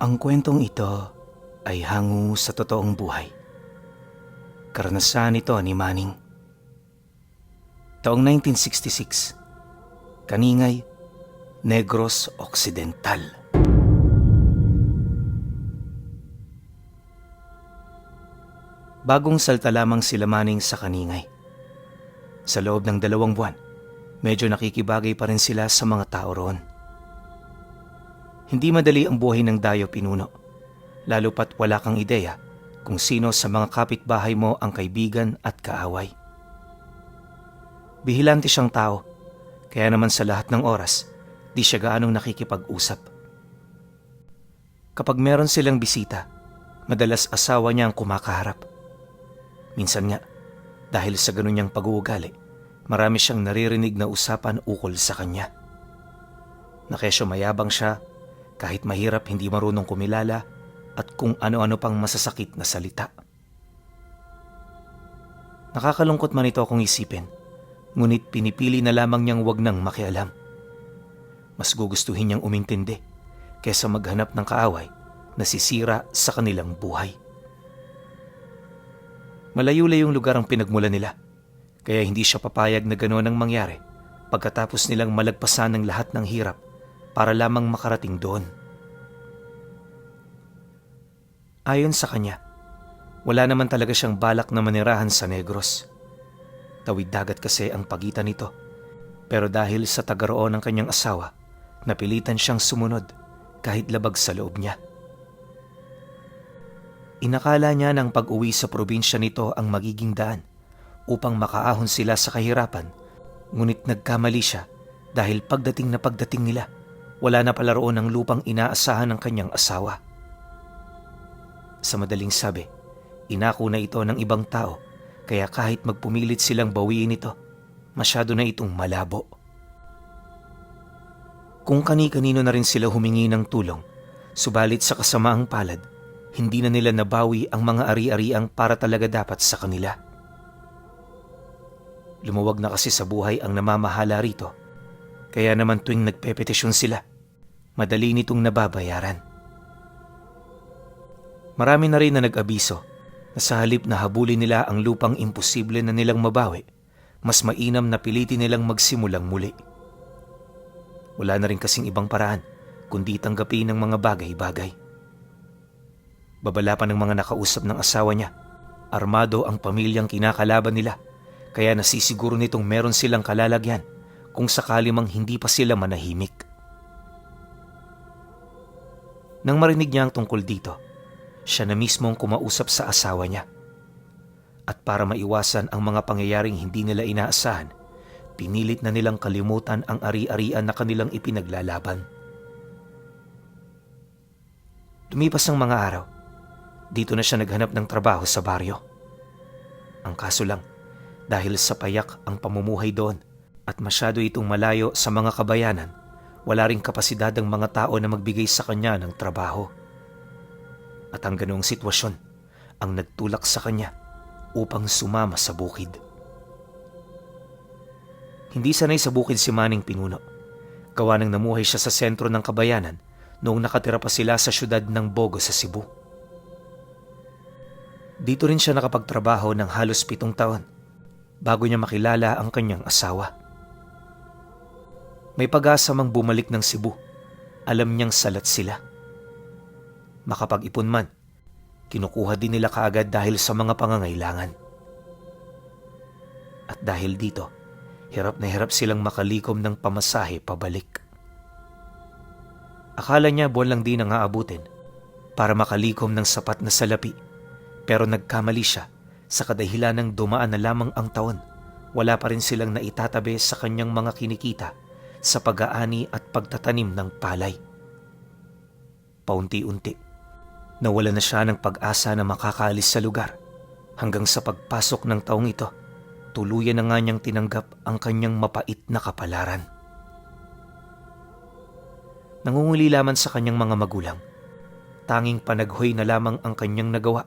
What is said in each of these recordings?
Ang kwentong ito ay hango sa totoong buhay. Karanasan ito ni Manning. Taong 1966, Kaningay, Negros Occidental. Bagong salta lamang sila Manning sa Kaningay. Sa loob ng 2 buwan, medyo nakikibagay pa rin sila sa mga tao roon. Hindi madali ang buhay ng Dayo Pinuno, lalo pat wala kang ideya kung sino sa mga kapitbahay mo ang kaibigan at kaaway. Bihilante siyang tao, kaya naman sa lahat ng oras, di siya gaanong nakikipag-usap. Kapag meron silang bisita, madalas asawa niya ang kumakaharap. Minsan nga, dahil sa ganun niyang pag-uugali, marami siyang naririnig na usapan ukol sa kanya. Nakesyo mayabang siya, kahit mahirap hindi marunong kumilala at kung ano-ano pang masasakit na salita. Nakakalungkot man ito kung isipin, ngunit pinipili na lamang niyang wag nang makialam. Mas gugustuhin niyang umintindi kaysa maghanap ng kaaway na sisira sa kanilang buhay. Malayo-layong lugar ang pinagmulan nila, kaya hindi siya papayag na gano'n ang mangyari pagkatapos nilang malagpasan ng lahat ng hirap para lamang makarating doon. Ayon sa kanya, wala naman talaga siyang balak na manirahan sa Negros. Tawid dagat kasi ang pagitan nito, pero dahil sa tagaroon ng kanyang asawa, napilitan siyang sumunod kahit labag sa loob niya. Inakala niya ng pag-uwi sa probinsya nito ang magiging daan upang makaahon sila sa kahirapan, ngunit nagkamali siya dahil pagdating nila, wala na pala roon ang lupang inaasahan ng kanyang asawa. Sa madaling sabi, inako na ito ng ibang tao, kaya kahit magpumilit silang bawiin ito, masyado na itong malabo. Kung kani-kanino na rin sila humingi ng tulong, subalit sa kasamaang palad, hindi na nila nabawi ang mga ari-ariang para talaga dapat sa kanila. Lumuwag na kasi sa buhay ang namamahala rito, kaya naman tuwing nagpepetisyon sila, madali nitong nababayaran. Marami na rin na nag-abiso na sa halip na habulin nila ang lupang imposible na nilang mabawi, mas mainam na pilitin nilang magsimulang muli. Wala na rin kasing ibang paraan kundi tanggapin ng mga bagay-bagay. Babala pa ng mga nakausap ng asawa niya, armado ang pamilyang kinakalaban nila, kaya nasisiguro nitong meron silang kalalagyan kung sakali mang hindi pa sila manahimik. Nang marinig niya ang tungkol dito, siya na mismo ang kumausap sa asawa niya. At para maiwasan ang mga pangyayaring hindi nila inaasahan, pinilit na nilang kalimutan ang ari-arian na kanilang ipinaglalaban. Lumipas ang mga araw, dito na siya naghanap ng trabaho sa baryo. Ang kaso lang, dahil sa payak ang pamumuhay doon at masyado itong malayo sa mga kabayanan, wala ring kapasidad ang mga tao na magbigay sa kanya ng trabaho. At ang ganoong sitwasyon ang nagtulak sa kanya upang sumama sa bukid. Hindi sanay sa bukid si Manning Pinuno. Gawa nang namuhay siya sa sentro ng kabayanan noong nakatira pa sila sa syudad ng Bogo sa Cebu. Dito rin siya nakapagtrabaho ng halos 7 taon bago niya makilala ang kanyang asawa. May pag-asa mang bumalik ng Cebu. Alam niyang salat sila. Makapag-ipon man, kinukuha din nila kaagad dahil sa mga pangangailangan. At dahil dito, hirap na hirap silang makalikom ng pamasahe pabalik. Akala niya buwan lang din ang aabutin para makalikom ng sapat na salapi, pero nagkamali siya sa kadahilan ng dumaan na lamang ang taon. Wala pa rin silang naitatabi sa kanyang mga kinikita sa pag-aani at pagtatanim ng palay. Paunti-unti, nawala na siya ng pag-asa na makakaalis sa lugar hanggang sa pagpasok ng taong ito, tuluyan na nga niyang tinanggap ang kanyang mapait na kapalaran. Nangunguli lamang sa kanyang mga magulang, tanging panaghoy na lamang ang kanyang nagawa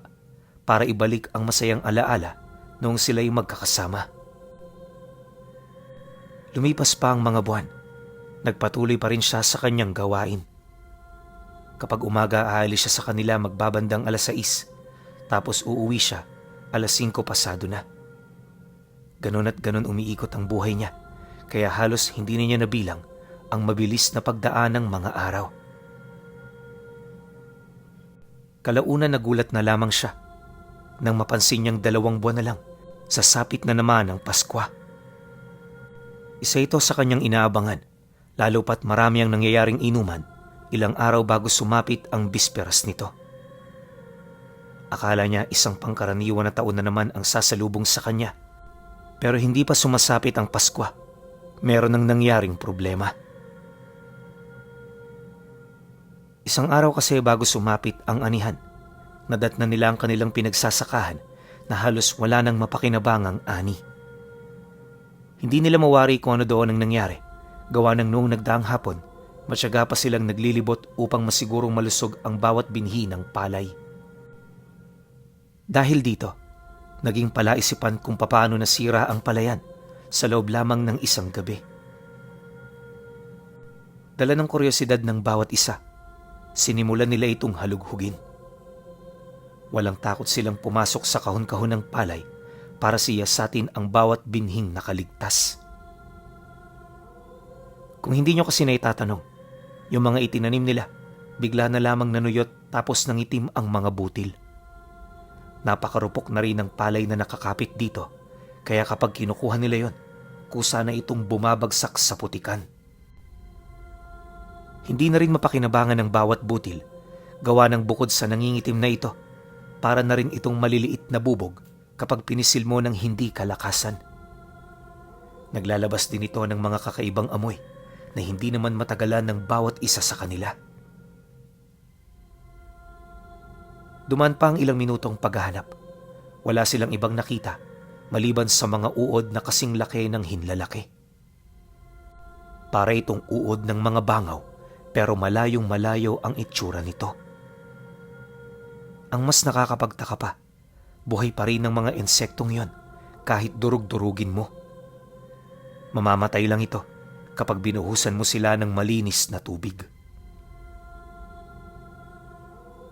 para ibalik ang masayang alaala noong sila'y magkakasama. Lumipas pa ang mga buwan, nagpatuloy pa rin siya sa kanyang gawain. Kapag umaga aalis siya sa kanila magbabandang 6:00, tapos uuwi siya 5:00 pasado na. Ganon at ganon umiikot ang buhay niya, kaya halos hindi na niya nabilang ang mabilis na pagdaan ng mga araw. Kalaunan nagulat na lamang siya nang mapansin niyang 2 buwan na lang, sasapit na naman ang Pasko. Isa ito sa kanyang inaabangan, lalo pat marami ang nangyayaring inuman ilang araw bago sumapit ang bisperas nito. Akala niya isang pangkaraniwan na taon na naman ang sasalubong sa kanya. Pero hindi pa sumasapit ang Pasko, meron nang nangyaring problema. Isang araw kasi bago sumapit ang anihan, nadatnan nila ang kanilang pinagsasakahan na halos wala nang mapakinabangang ani. Hindi nila mawari kung ano doon ang nangyari, gawa ng noong nagdaang hapon, matyaga pa silang naglilibot upang masigurong malusog ang bawat binhi ng palay. Dahil dito, naging palaisipan kung papaano nasira ang palayan sa loob lamang ng isang gabi. Dala ng kuryosidad ng bawat isa, sinimulan nila itong halughugin. Walang takot silang pumasok sa kahon-kahon ng palay para siyasatin ang bawat binhing nakaligtas. Kung hindi nyo kasi naitatanong, yung mga itinanim nila, bigla na lamang nanuyot tapos nangitim ang mga butil. Napakarupok na rin ang palay na nakakapit dito, kaya kapag kinukuha nila yon, kusa na itong bumabagsak sa putikan. Hindi na rin mapakinabangan ng bawat butil, gawa ng bukod sa nangingitim na ito, para na rin itong maliliit na bubog kapag pinisil mo ng hindi kalakasan. Naglalabas din ito ng mga kakaibang amoy na hindi naman matagalan ng bawat isa sa kanila. Dumaan pa ang ilang minutong paghahanap. Wala silang ibang nakita maliban sa mga uod na kasing laki ng hinlalaki. Para itong uod ng mga bangaw pero malayong malayo ang itsura nito. Ang mas nakakapagtaka pa, buhay pa rin ng mga insektong yon kahit durug-durugin mo. Mamamatay lang ito kapag binuhusan mo sila ng malinis na tubig.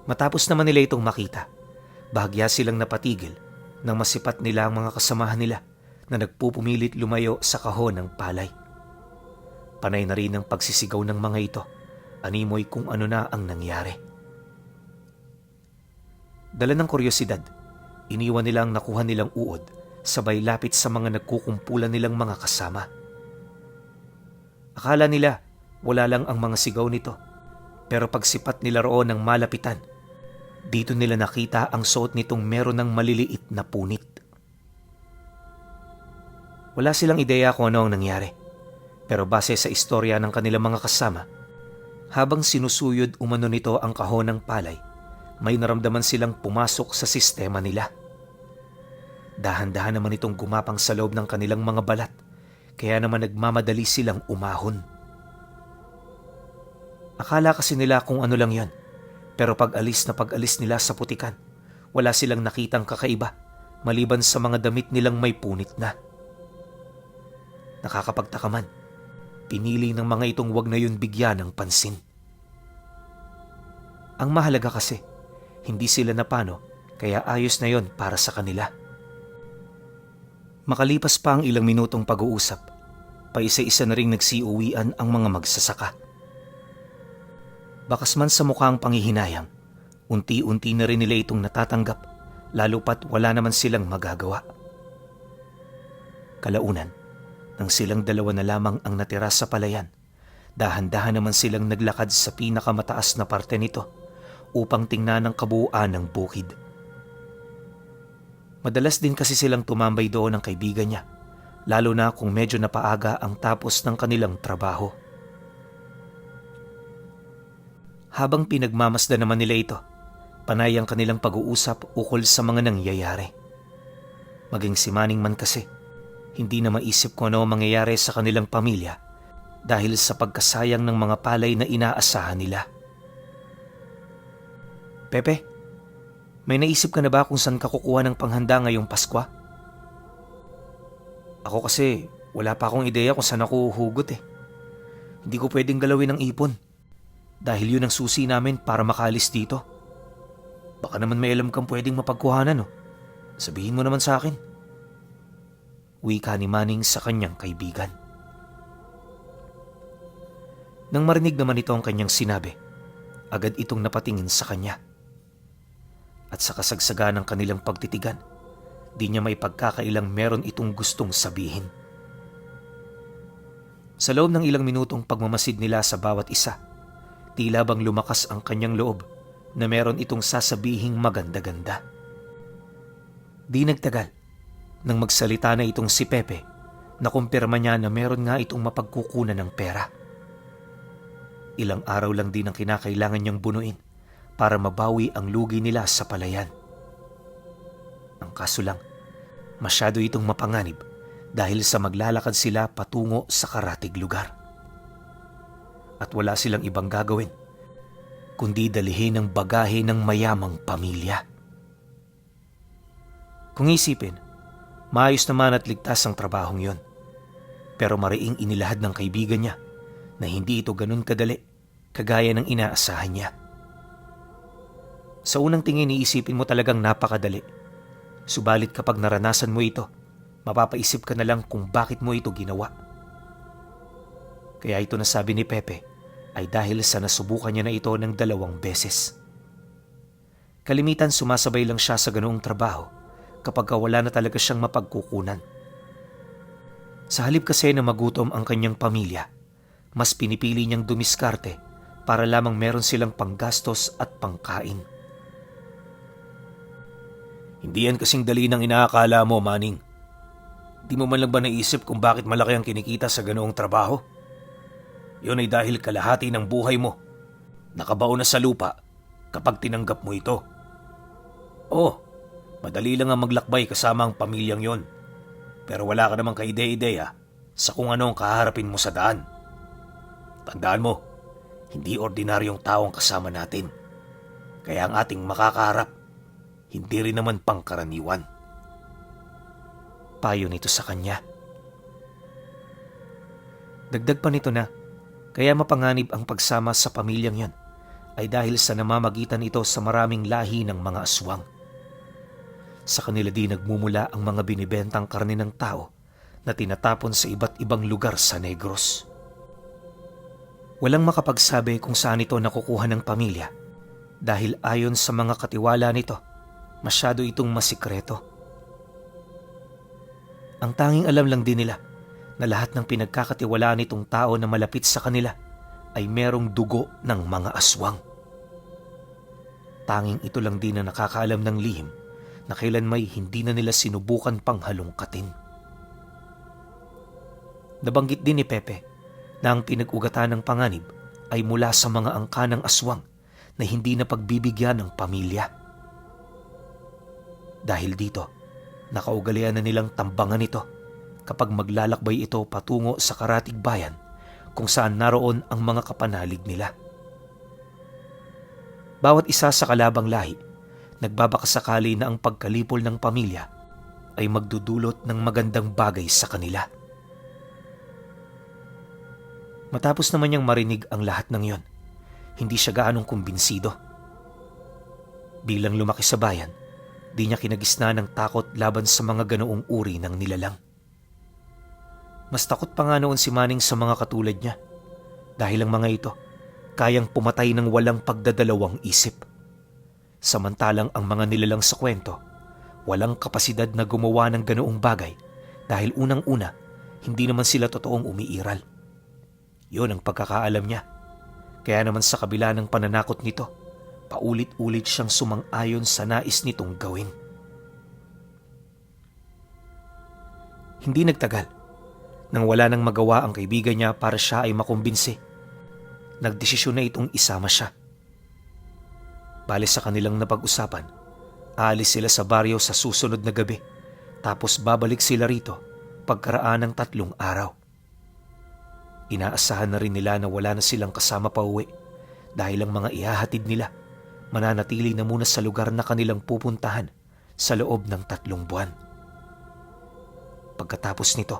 Matapos naman nila itong makita, bahagya silang napatigil nang masipat nila ang mga kasamahan nila na nagpupumilit lumayo sa kahon ng palay. Panay na rin ang pagsisigaw ng mga ito, animoy kung ano na ang nangyari. Dala ng kuryosidad, iniwan nila ang nakuha nilang uod, sabay lapit sa mga nagkukumpulan nilang mga kasama. Akala nila wala lang ang mga sigaw nito, pero pagsipat nila roon ng malapitan, dito nila nakita ang suot nitong meron ng maliliit na punit. Wala silang ideya kung ano ang nangyari, pero base sa istorya ng kanilang mga kasama, habang sinusuyod umano nito ang kahon ng palay, may naramdaman silang pumasok sa sistema nila. Dahan-dahan naman itong gumapang sa loob ng kanilang mga balat, kaya naman nagmamadali silang umahon. Akala kasi nila kung ano lang yon, pero pag-alis nila sa putikan, wala silang nakitang kakaiba maliban sa mga damit nilang may punit na. Nakakapagtaka man, pinili ng mga itong wag na yun bigyan ng pansin. Ang mahalaga kasi, hindi sila napano, kaya ayos na yon para sa kanila. Makalipas pa ang ilang minutong pag-uusap, paisa-isa na ring nagsiuwian ang mga magsasaka. Bakas man sa mukhang panghihinayang, unti-unti na rin nila itong natatanggap, lalo pat wala naman silang magagawa. Kalaunan, nang silang dalawa na lamang ang natira sa palayan, dahan-dahan naman silang naglakad sa pinakamataas na parte nito upang tingnan ang kabuuan ng bukid. Madalas din kasi silang tumambay doon ng kaibigan niya, lalo na kung medyo napaaga ang tapos ng kanilang trabaho. Habang pinagmamasdan naman nila ito, panay ang kanilang pag-uusap ukol sa mga nangyayari. Maging si Manning man kasi, hindi na maisip kung ano mangyayari sa kanilang pamilya dahil sa pagkasayang ng mga palay na inaasahan nila. Pepe, may naisip ka na ba kung saan ka kukuha ng panghanda ngayong Pasko? Ako kasi wala pa akong ideya kung saan ako huhugot eh. Hindi ko pwedeng galawin ang ipon. Dahil yun ang susi namin para makaalis dito. Baka naman may alam kang pwedeng mapagkuhanan, no? Sabihin mo naman sa akin. Wika ni Manning sa kanyang kaibigan. Nang marinig naman ito ang kanyang sinabi, agad itong napatingin sa kanya. At sa kasagsagan ng kanilang pagtitigan, di niya may pagkakailang meron itong gustong sabihin. Sa loob ng ilang minutong pagmamasid nila sa bawat isa, tila bang lumakas ang kanyang loob na meron itong sasabihing maganda-ganda. Di nagtagal, nang magsalita na itong si Pepe, nakumpirma niya na meron nga itong mapagkukunan ng pera. Ilang araw lang din ang kinakailangan niyang bunuin para mabawi ang lugi nila sa palayan. Ang kaso lang, masyado itong mapanganib dahil sa maglalakad sila patungo sa karatig lugar. At wala silang ibang gagawin kundi dalihin ang bagahe ng mayamang pamilya. Kung isipin, maayos naman at ligtas ang trabahong yon. Pero mariing inilahad ng kaibigan niya na hindi ito ganun kadali kagaya ng inaasahan niya. Sa unang tingin iisipin mo talagang napakadali. Subalit kapag naranasan mo ito, mapapaisip ka na lang kung bakit mo ito ginawa. Kaya ito nasabi ni Pepe ay dahil sa nasubukan niya na ito ng 2 beses. Kalimitan sumasabay lang siya sa ganoong trabaho kapag wala na talaga siyang mapagkukunan. Sa halip kasi na magutom ang kanyang pamilya, mas pinipili niyang dumiskarte para lamang meron silang panggastos at pangkain. Hindi yan kasing dali ng inaakala mo, Manning. Di mo man lang ba naisip kung bakit malaki ang kinikita sa ganoong trabaho? Yun ay dahil kalahati ng buhay mo nakabaon na sa lupa kapag tinanggap mo ito. Oh, madali lang ang maglakbay kasama ang pamilyang yon. Pero wala ka namang kaide-ideya sa kung ano ang kaharapin mo sa daan. Tandaan mo, hindi ordinaryong tao ang kasama natin. Kaya ang ating makakaharap, hindi rin naman pangkaraniwan. Payo nito sa kanya. Dagdag pa nito na, kaya mapanganib ang pagsama sa pamilyang yon ay dahil sa namamagitan ito sa maraming lahi ng mga aswang. Sa kanila din nagmumula ang mga binibentang karne ng tao na tinatapon sa iba't ibang lugar sa Negros. Walang makapagsabi kung saan ito nakukuha ng pamilya dahil ayon sa mga katiwala nito, masyado itong masikreto. Ang tanging alam lang din nila na lahat ng pinagkakatiwalaan nitong tao na malapit sa kanila ay merong dugo ng mga aswang. Tanging ito lang din na nakakaalam ng lihim na kailan may hindi na nila sinubukan pang halongkatin. Nabanggit din ni Pepe na ang pinag-ugatan ng panganib ay mula sa mga angka ng aswang na hindi na pagbibigyan ng pamilya. Dahil dito, nakaugalian na nilang tambangan ito kapag maglalakbay ito patungo sa karatig bayan kung saan naroon ang mga kapanalig nila. Bawat isa sa kalabang lahi, nagbabakasakali na ang pagkalipol ng pamilya ay magdudulot ng magandang bagay sa kanila. Matapos naman niyang marinig ang lahat ng yon, hindi siya gaanong kumbinsido. Bilang lumaki sa bayan, di niya kinagisna ng takot laban sa mga ganoong uri ng nilalang. Mas takot pa nga noon si Manning sa mga katulad niya dahil ang mga ito kayang pumatay ng walang pagdadalawang isip. Samantalang ang mga nilalang sa kwento, walang kapasidad na gumawa ng ganoong bagay dahil unang-una, hindi naman sila totoong umiiral. Yun ang pagkakaalam niya. Kaya naman sa kabila ng pananakot nito, paulit-ulit siyang sumang-ayon sa nais nitong gawin. Hindi nagtagal, nang wala nang magawa ang kaibigan niya para siya ay makumbinsi, nagdesisyon na itong isama siya. Bale sa kanilang napag-usapan, aalis sila sa baryo sa susunod na gabi, tapos babalik sila rito pagkaraan ng 3 araw. Inaasahan na rin nila na wala na silang kasama pa uwi dahil ang mga ihahatid nila mananatili na muna sa lugar na kanilang pupuntahan sa loob ng 3 buwan. Pagkatapos nito,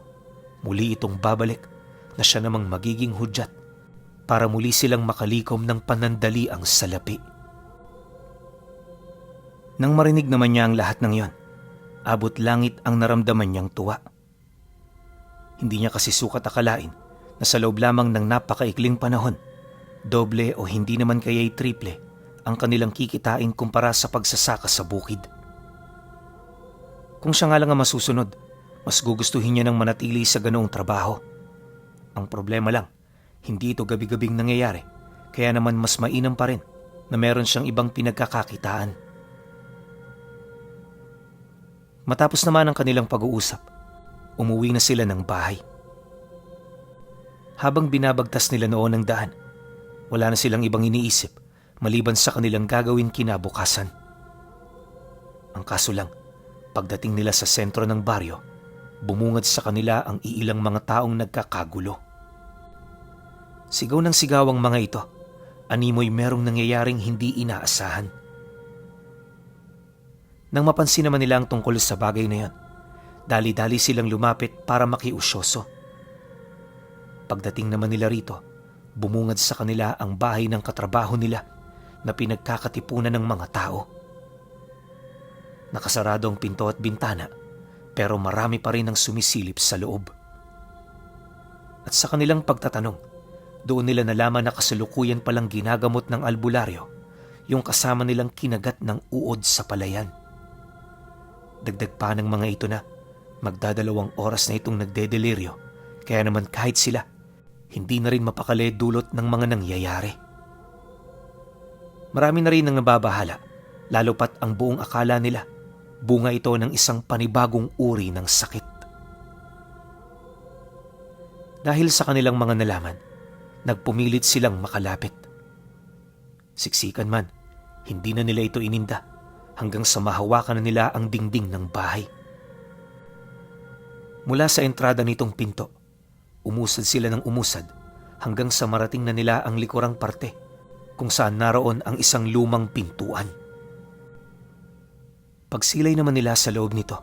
muli itong babalik na siya namang magiging hudyat para muli silang makalikom ng panandaliang salapi. Nang marinig naman niya ang lahat ng iyon, abot langit ang naramdaman niyang tuwa. Hindi niya kasi sukat akalain na sa loob lamang ng napakaikling panahon, doble o hindi naman kaya'y triple ang kanilang kikitain kumpara sa pagsasaka sa bukid. Kung siya nga lang ang masusunod, mas gugustuhin niya ng manatili sa ganoong trabaho. Ang problema lang, hindi ito gabi-gabing nangyayari, kaya naman mas mainam pa rin na meron siyang ibang pinagkakakitaan. Matapos naman ang kanilang pag-uusap, umuwi na sila ng bahay. Habang binabagtas nila noon ang daan, wala na silang ibang iniisip maliban sa kanilang gagawin kinabukasan. Ang kaso lang, pagdating nila sa sentro ng baryo, bumungad sa kanila ang iilang mga taong nagkakagulo. Sigaw ng sigaw ang mga ito, animoy merong nangyayaring hindi inaasahan. Nang mapansin naman nila ang tungkol sa bagay na yon, dali-dali silang lumapit para makiusyoso. Pagdating naman nila rito, bumungad sa kanila ang bahay ng katrabaho nila na pinagkakatipunan ng mga tao. Nakasarado ang pinto at bintana, pero marami pa rin ang sumisilip sa loob. At sa kanilang pagtatanong, doon nila nalaman na kasalukuyan palang ginagamot ng albularyo yung kasama nilang kinagat ng uod sa palayan. Dagdag pa ng mga ito na magdadalawang oras na itong nagdedeliryo, kaya naman kahit sila, hindi na rin mapakali dulot ng mga nangyayari. Marami na rin ang nababahala, lalo pat ang buong akala nila bunga ito ng isang panibagong uri ng sakit. Dahil sa kanilang mga nalaman, nagpumilit silang makalapit. Siksikan man, hindi na nila ito ininda hanggang sa mahawakan na nila ang dingding ng bahay. Mula sa entrada nitong pinto, umusad sila ng umusad hanggang sa marating na nila ang likurang parte kung saan naroon ang isang lumang pintuan. Pagsilay naman nila sa loob nito,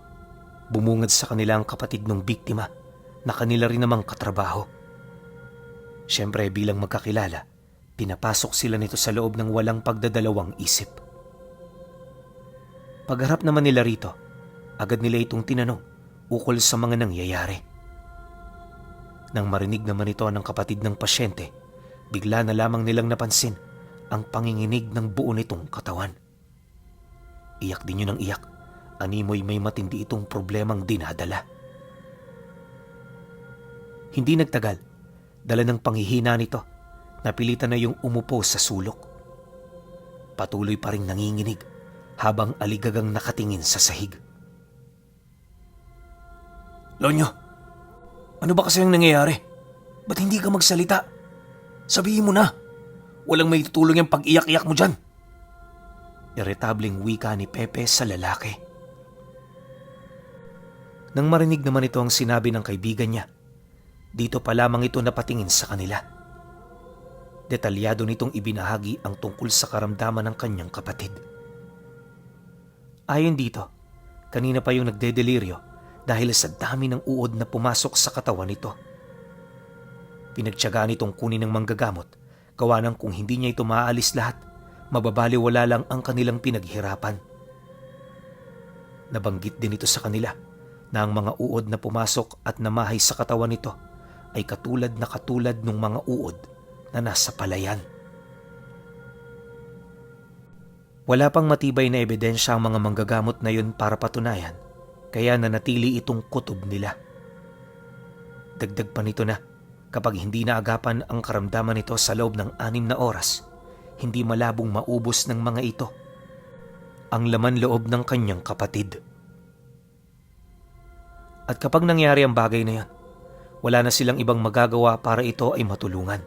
bumungad sa kanila ang kapatid ng biktima na kanila rin namang katrabaho. Siyempre bilang magkakilala, pinapasok sila nito sa loob ng walang pagdadalawang isip. Pagharap naman nila rito, agad nila itong tinanong ukol sa mga nangyayari. Nang marinig naman ito ng kapatid ng pasyente, bigla na lamang nilang napansin ang panginginig ng buo nitong katawan. Iyak din yun ng iyak, animoy may matindi itong problemang dinadala. Hindi nagtagal, dala ng panghihina nito, napilitan na yung umupo sa sulok. Patuloy pa rin nanginginig habang aligagang nakatingin sa sahig. Lonyo, ano ba kasi ang nangyayari? Ba't hindi ka magsalita? Sabihin mo na, walang may tutulong yung pag-iyak-iyak mo dyan. Irritabling wika ni Pepe sa lalaki. Nang marinig naman ito ang sinabi ng kaibigan niya, dito pa lamang ito napatingin sa kanila. Detalyado nitong ibinahagi ang tungkol sa karamdaman ng kanyang kapatid. Ayon dito, kanina pa yung nagdedeliryo dahil sa dami ng uod na pumasok sa katawan nito. Pinagtiyagaan itong kunin ng manggagamot, gawa ng kung hindi niya ito maaalis lahat, mababaliwala lang ang kanilang pinaghirapan. Nabanggit din ito sa kanila na ang mga uod na pumasok at namahay sa katawan nito ay katulad ng mga uod na nasa palayan. Wala pang matibay na ebidensya ang mga manggagamot na yun para patunayan, kaya nanatili itong kutob nila. Dagdag pa nito na kapag hindi naagapan ang karamdaman nito sa loob ng 6 na oras, hindi malabong maubos ng mga ito ang laman loob ng kanyang kapatid. At kapag nangyari ang bagay na yan, wala na silang ibang magagawa para ito ay matulungan.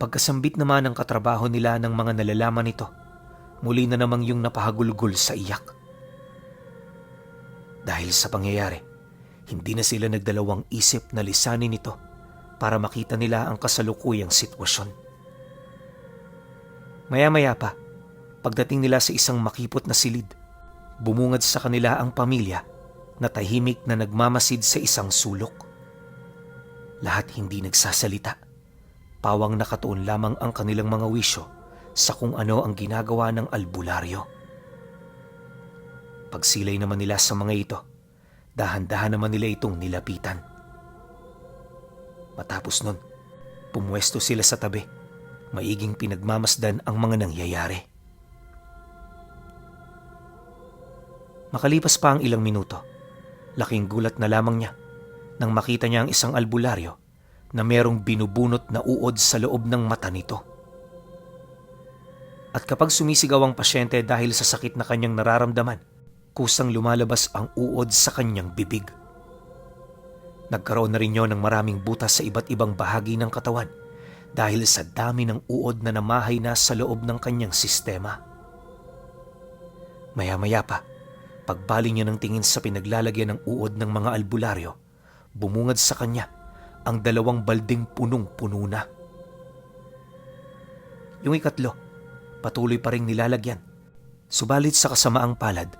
Pagkasambit naman ng katrabaho nila ng mga nalalaman nito, muli na namang yung napahagulgol sa iyak. Dahil sa pangyayari, hindi na sila nagdalawang isip na lisanin ito para makita nila ang kasalukuyang sitwasyon. Maya-maya pa, pagdating nila sa isang makipot na silid, bumungad sa kanila ang pamilya na tahimik na nagmamasid sa isang sulok. Lahat hindi nagsasalita, pawang nakatuon lamang ang kanilang mga wisyo sa kung ano ang ginagawa ng albularyo. Pagsilay naman nila sa mga ito, dahan-dahan naman nila itong nilapitan. Matapos nun, pumwesto sila sa tabi, maiging pinagmamasdan ang mga nangyayari. Makalipas pa ang ilang minuto, laking gulat na lamang niya nang makita niya ang isang albularyo na merong binubunot na uod sa loob ng mata nito. At kapag sumisigaw ang pasyente dahil sa sakit na kanyang nararamdaman, kusang lumalabas ang uod sa kanyang bibig. Nagkaroon na rin yun ng maraming butas sa iba't ibang bahagi ng katawan dahil sa dami ng uod na namahay na sa loob ng kanyang sistema. Maya-maya pa, pagbaling niya ng tingin sa pinaglalagyan ng uod ng mga albularyo, bumungad sa kanya ang 2 balding punong-puno na. Yung ikatlo, patuloy pa ring nilalagyan. Subalit sa kasamaang palad,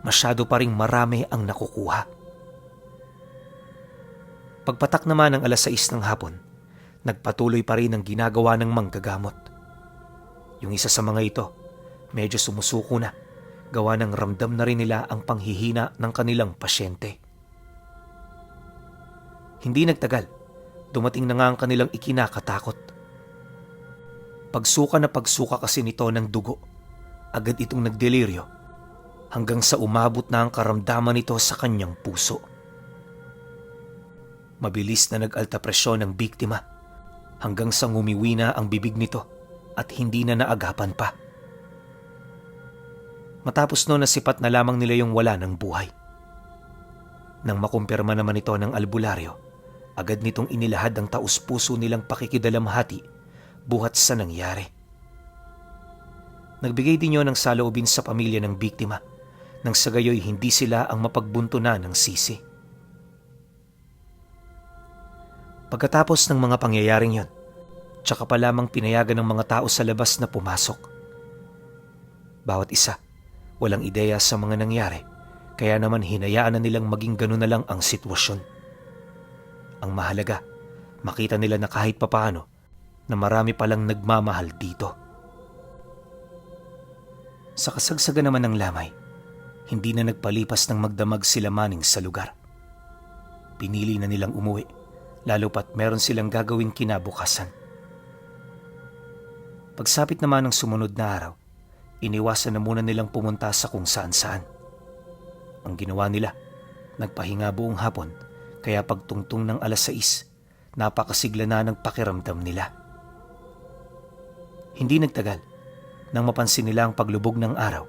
masyado pa ring marami ang nakukuha. Pagpatak naman ng 6:00 ng hapon, nagpatuloy pa rin ang ginagawa ng manggagamot. Yung isa sa mga ito, medyo sumusuko na, gawa ng ramdam na rin nila ang panghihina ng kanilang pasyente. Hindi nagtagal, dumating na nga ang kanilang ikinakatakot. Pagsuka na pagsuka kasi nito ng dugo, agad itong nagdeliryo hanggang sa umabot na ang karamdaman nito sa kanyang puso. Mabilis na nag-alta presyon ng biktima hanggang sa ngumiwi na ang bibig nito at hindi na naagapan pa. Matapos noon nasipat na lamang nila yung wala ng buhay. Nang makumpirma naman ito ng albularyo, agad nitong inilahad ang taus-puso nilang pakikidalamhati buhat sa nangyari. Nagbigay din yun ng saloobin sa pamilya ng biktima nang sa gayoy hindi sila ang mapagbuntunan ng sisi. Pagkatapos ng mga pangyayaring yon, tsaka pa lamang pinayagan ng mga tao sa labas na pumasok. Bawat isa, walang ideya sa mga nangyari, kaya naman hinayaan na nilang maging ganun na lang ang sitwasyon. Ang mahalaga, makita nila na kahit papaano na marami palang nagmamahal dito. Sa kasagsagan naman ng lamay, hindi na nagpalipas ng magdamag sila maning sa lugar. Pinili na nilang umuwi, lalo pat meron silang gagawing kinabukasan. Pagsapit naman ng sumunod na araw, iniwasan na muna nilang pumunta sa kung saan-saan. Ang ginawa nila, nagpahinga buong hapon, kaya pagtungtong ng 6:00, napakasigla na ng pakiramdam nila. Hindi nagtagal, nang mapansin nila ang paglubog ng araw,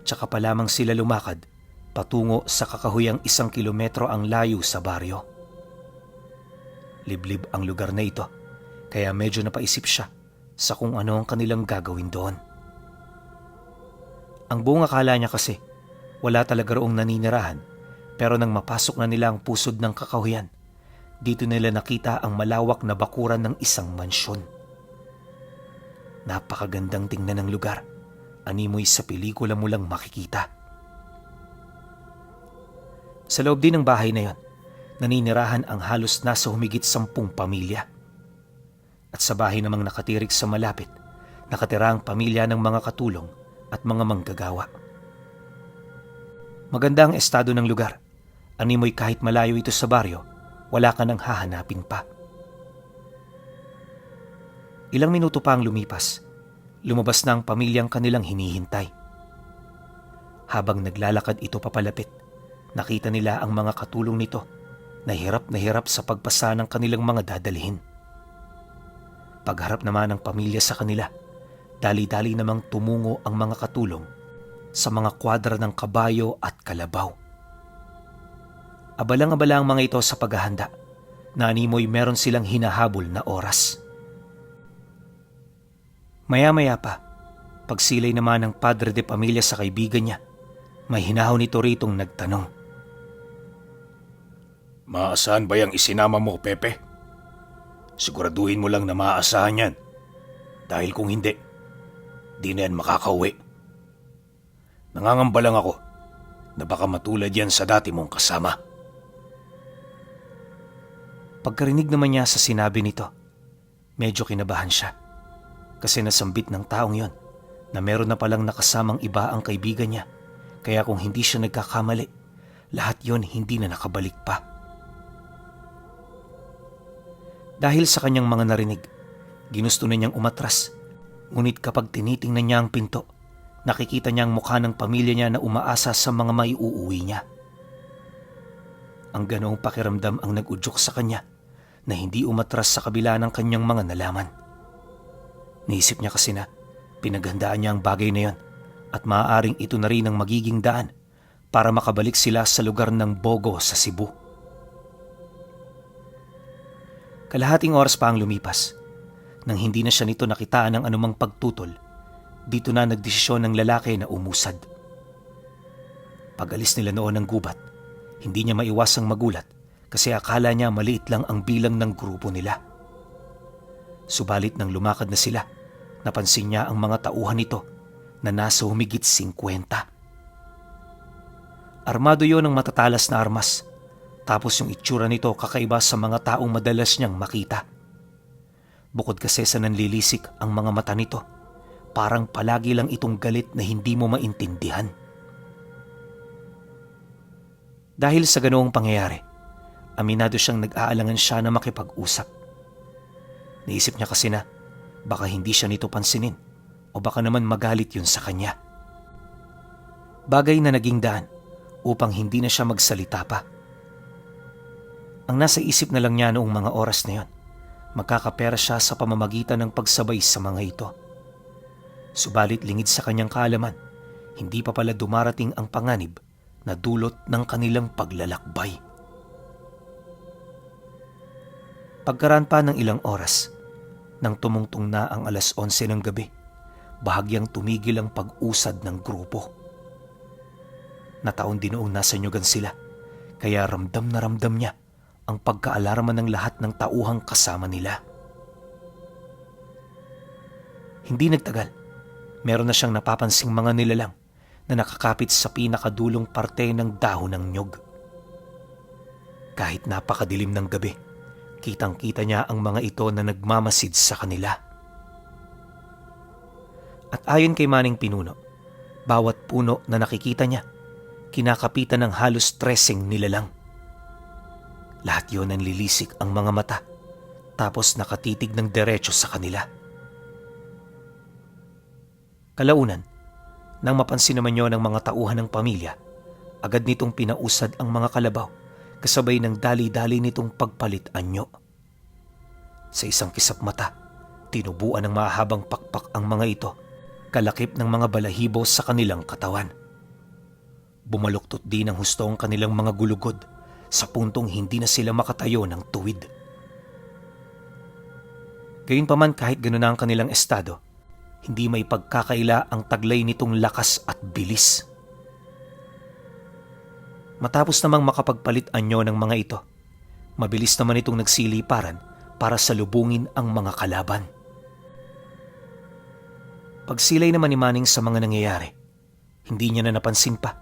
tsaka pa lamang sila lumakad patungo sa kakahuyang 1 kilometro ang layo sa baryo. Liblib ang lugar na ito, kaya medyo napaisip siya sa kung ano ang kanilang gagawin doon. Ang buong akala niya kasi, wala talaga roong naninirahan, pero nang mapasok na nila ang pusod ng kakahuyan, dito nila nakita ang malawak na bakuran ng isang mansyon. Napakagandang tingnan ng lugar, animoy sa pelikula mo lang makikita. Sa loob din ng bahay na yon, naninirahan ang halos nasa humigit 10 pamilya. At sa bahay namang nakatirik sa malapit, nakatira ang pamilya ng mga katulong at mga manggagawa. Maganda ang estado ng lugar. Animoy kahit malayo ito sa baryo, wala ka nang hahanapin pa. Ilang minuto pa ang lumipas, lumabas na ang pamilyang kanilang hinihintay. Habang naglalakad ito papalapit, nakita nila ang mga katulong nito na hirap sa pagpasa ng kanilang mga dadalhin. Pagharap naman ng pamilya sa kanila, dali-dali namang tumungo ang mga katulong sa mga kwadra ng kabayo at kalabaw. Abalang-abala ang mga ito sa paghahanda, na animoy meron silang hinahabol na oras. Maya-maya pa, pagsilay naman ng padre de pamilya sa kaibigan niya, may hinahon nito ritong nagtanong. Maasahan ba yung isinama mo, Pepe? Siguraduhin mo lang na maaasahan yan. Dahil kung hindi, di na yan makakauwi. Nangangamba lang ako na baka matulad yan sa dati mong kasama. Pagkarinig naman niya sa sinabi nito, Medyo kinabahan siya kasi nasambit ng taong yon na meron na palang nakasamang iba ang kaibigan niya, kaya kung hindi siya nagkakamali, lahat yon hindi na nakabalik pa. Dahil sa kanyang mga narinig, ginusto na niyang umatras, ngunit kapag tinitingnan niya ang pinto, nakikita niya ang mukha ng pamilya niya na umaasa sa mga maiuuwi niya. Ang ganoong pakiramdam ang nag-udyok sa kanya na hindi umatras sa kabila ng kanyang mga nalaman. Naisip niya kasi na pinaghandaan niya ang bagay na yon at maaaring ito na rin ang magiging daan para makabalik sila sa lugar ng Bogo sa Cebu. Kalahating oras pa ang lumipas. Nang hindi na siya nito nakitaan ng anumang pagtutol, dito na nagdesisyon ng lalaki na umusad. Pag-alis nila noon ng gubat, hindi niya maiwasang magulat kasi akala niya maliit lang ang bilang ng grupo nila. Subalit nang lumakad na sila, napansin niya ang mga tauhan nito na nasa humigit 50. Armado yon ng matatalas na armas, tapos yung itsura nito kakaiba sa mga taong madalas niyang makita. Bukod kasi sa nanlilisik ang mga mata nito, parang palagi lang itong galit na hindi mo maintindihan. Dahil sa ganoong pangyayari, aminado siyang nag-aalangan siya na makipag-usap. Naisip niya kasi na baka hindi siya nito pansinin o baka naman magalit yun sa kanya. Bagay na naging daan upang hindi na siya magsalita pa. Ang nasa isip na lang niya noong mga oras na yon, magkakapera siya sa pamamagitan ng pagsabay sa mga ito. Subalit lingid sa kanyang kaalaman, hindi pa pala dumarating ang panganib na dulot ng kanilang paglalakbay. Pagkaraan pa ng ilang oras, nang tumungtong na ang 11:00 ng gabi, bahagyang tumigil ang pag-usad ng grupo. Nataon din noong nasa nyugan sila, kaya ramdam na ramdam niya ang pagkaalarma ng lahat ng tauhang kasama nila. Hindi nagtagal, meron na siyang napapansing mga nilalang na nakakapit sa pinakadulong parte ng dahon ng nyog. Kahit napakadilim ng gabi, kitang-kita niya ang mga ito na nagmamasid sa kanila. At ayon kay Manning Pinuno, bawat puno na nakikita niya, kinakapitan ng halos 13 nilalang. Lahat yon nanlilisik ang mga mata, tapos nakatitig ng diretso sa kanila. Kalaunan, nang mapansin naman yon ng mga tauhan ng pamilya, agad nitong pinausad ang mga kalabaw, kasabay ng dali-dali nitong pagpalit anyo. Sa isang kisap mata, tinubuan ng mahabang pakpak ang mga ito, kalakip ng mga balahibo sa kanilang katawan. Bumaluktot din ang husto ang kanilang mga gulugod, sa puntong hindi na sila makatayo ng tuwid. Gayunpaman kahit ganoon na ang kanilang estado, hindi may pagkakaila ang taglay nitong lakas at bilis. Matapos namang makapagpalit anyo ng mga ito, mabilis naman itong nagsiliparan para salubungin ang mga kalaban. Pagsilay naman ni Manning sa mga nangyayari, hindi niya na napansin pa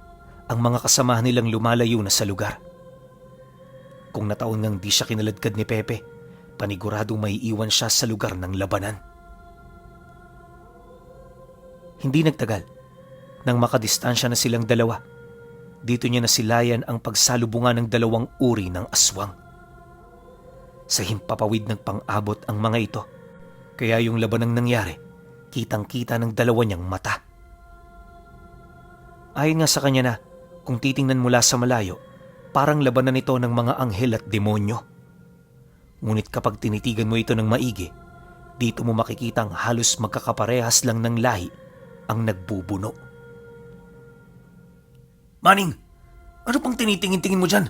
ang mga kasamahan nilang lumalayo na sa lugar. Kung nataon ngang di siya kinaladkad ni Pepe, paniguradong may iwan siya sa lugar ng labanan. Hindi nagtagal, nang makadistansya na silang dalawa, dito niya nasilayan ang pagsalubungan ng dalawang uri ng aswang. Sa himpapawid ng pang-abot ang mga ito, kaya yung labanang nangyari, kitang-kita ng dalawa niyang mata. Ayon nga sa kanya na, kung titingnan mula sa malayo, parang labanan ito ng mga anghel at demonyo. Ngunit kapag tinitigan mo ito ng maigi, dito mo makikitang halos magkakaparehas lang ng lahi ang nagbubuno. Manning, ano pang tinitingin-tingin mo dyan?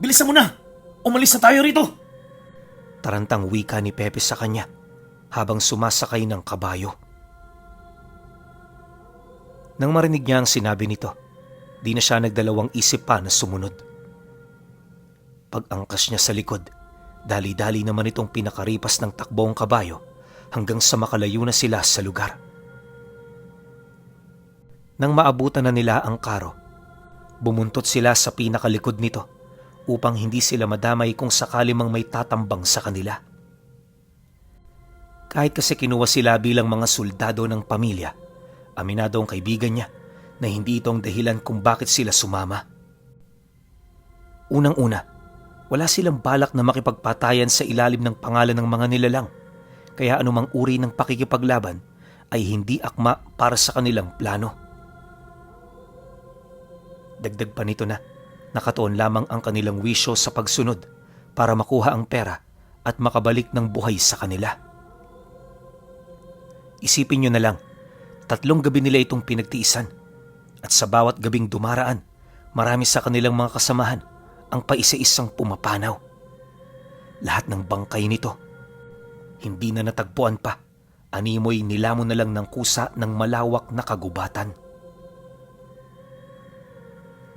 Bilisan mo na! Umalis na tayo rito! Tarantang wika ni Pepe sa kanya habang sumasakay ng kabayo. Nang marinig niya ang sinabi nito, di na siya nagdalawang isip pa na sumunod. Pag-angkas niya sa likod, dali-dali naman itong pinakaripas ng takbo ang kabayo hanggang sa makalayo na sila sa lugar. Nang maabutan na nila ang karo, bumuntot sila sa pinakalikod nito upang hindi sila madamay kung sakali mang may tatambang sa kanila. Kahit kasi kinuha sila bilang mga soldado ng pamilya, aminado ang kaibigan niya na hindi ito ang dahilan kung bakit sila sumama. Unang-una, wala silang balak na makipagpatayan sa ilalim ng pangalan ng mga nilalang, kaya anumang uri ng pakikipaglaban ay hindi akma para sa kanilang plano. Dagdag pa nito na nakatuon lamang ang kanilang wisyo sa pagsunod para makuha ang pera at makabalik ng buhay sa kanila. Isipin nyo na lang, 3 gabi nila itong pinagtiisan at sa bawat gabing dumaraan, marami sa kanilang mga kasamahan ang paisa-isang pumapanaw. Lahat ng bangkay nito, hindi na natagpuan pa, animoy nilamon na lang ng kusa ng malawak na kagubatan.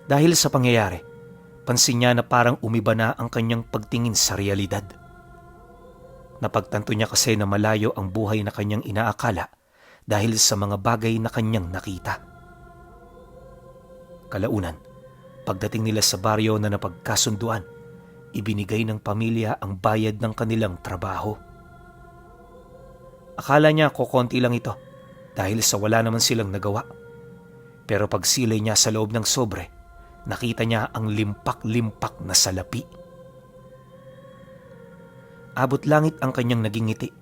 Dahil sa pangyayari, pansin niya na parang umiba na ang kanyang pagtingin sa realidad. Napagtanto niya kasi na malayo ang buhay na kanyang inaakala dahil sa mga bagay na kanyang nakita. Kalaunan, pagdating nila sa baryo na napagkasunduan, ibinigay ng pamilya ang bayad ng kanilang trabaho. Akala niya kokonti lang ito dahil sa wala naman silang nagawa. Pero pagsilay niya sa loob ng sobre, nakita niya ang limpak-limpak na salapi. Abot langit ang kanyang naging ngiti,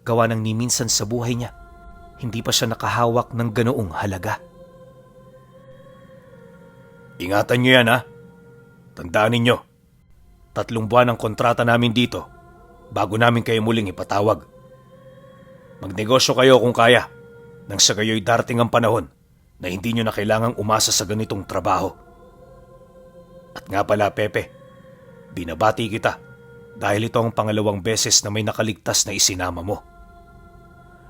gawa ng ni minsan sa buhay niya, hindi pa siya nakahawak ng ganoong halaga. Ingatan nyo yan, ha? Tandaan ninyo, 3 buwan ang kontrata namin dito bago namin kayo muling ipatawag. Magnegosyo kayo kung kaya, nang sa gayo'y darating ang panahon na hindi nyo na kailangang umasa sa ganitong trabaho. At nga pala, Pepe, binabati kita dahil ito ang 2 beses na may nakaligtas na isinama mo.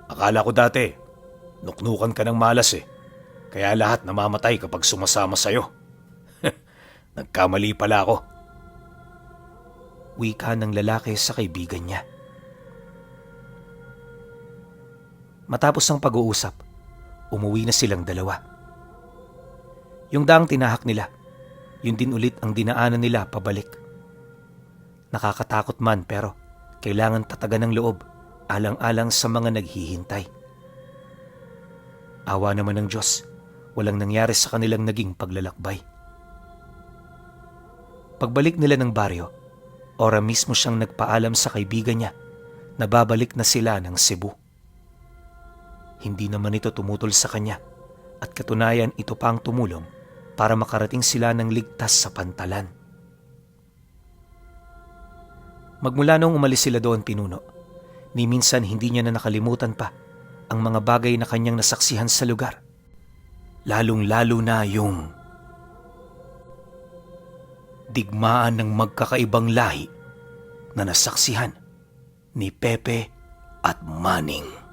Akala ko dati, nuknukan ka ng malas kaya lahat namamatay kapag sumasama sa'yo. Nagkamali pala ako. Wika ng lalaki sa kaibigan niya. Matapos ang pag-uusap, umuwi na silang dalawa. Yung daang tinahak nila, yun din ulit ang dinaanan nila pabalik. Nakakatakot man pero kailangan tatagan ng loob alang-alang sa mga naghihintay. Awa naman ng Diyos, walang nangyari sa kanilang naging paglalakbay. Pagbalik nila ng baryo, ora mismo siyang nagpaalam sa kaibigan niya na babalik na sila ng Cebu. Hindi naman ito tumutol sa kanya at katunayan ito pa ang tumulong para makarating sila ng ligtas sa pantalan. Magmula noong umalis sila doon, Pinuno, ni minsan hindi niya na nakalimutan pa ang mga bagay na kanyang nasaksihan sa lugar. Lalong-lalo na yung digmaan ng magkakaibang lahi na nasaksihan ni Pepe at Manning.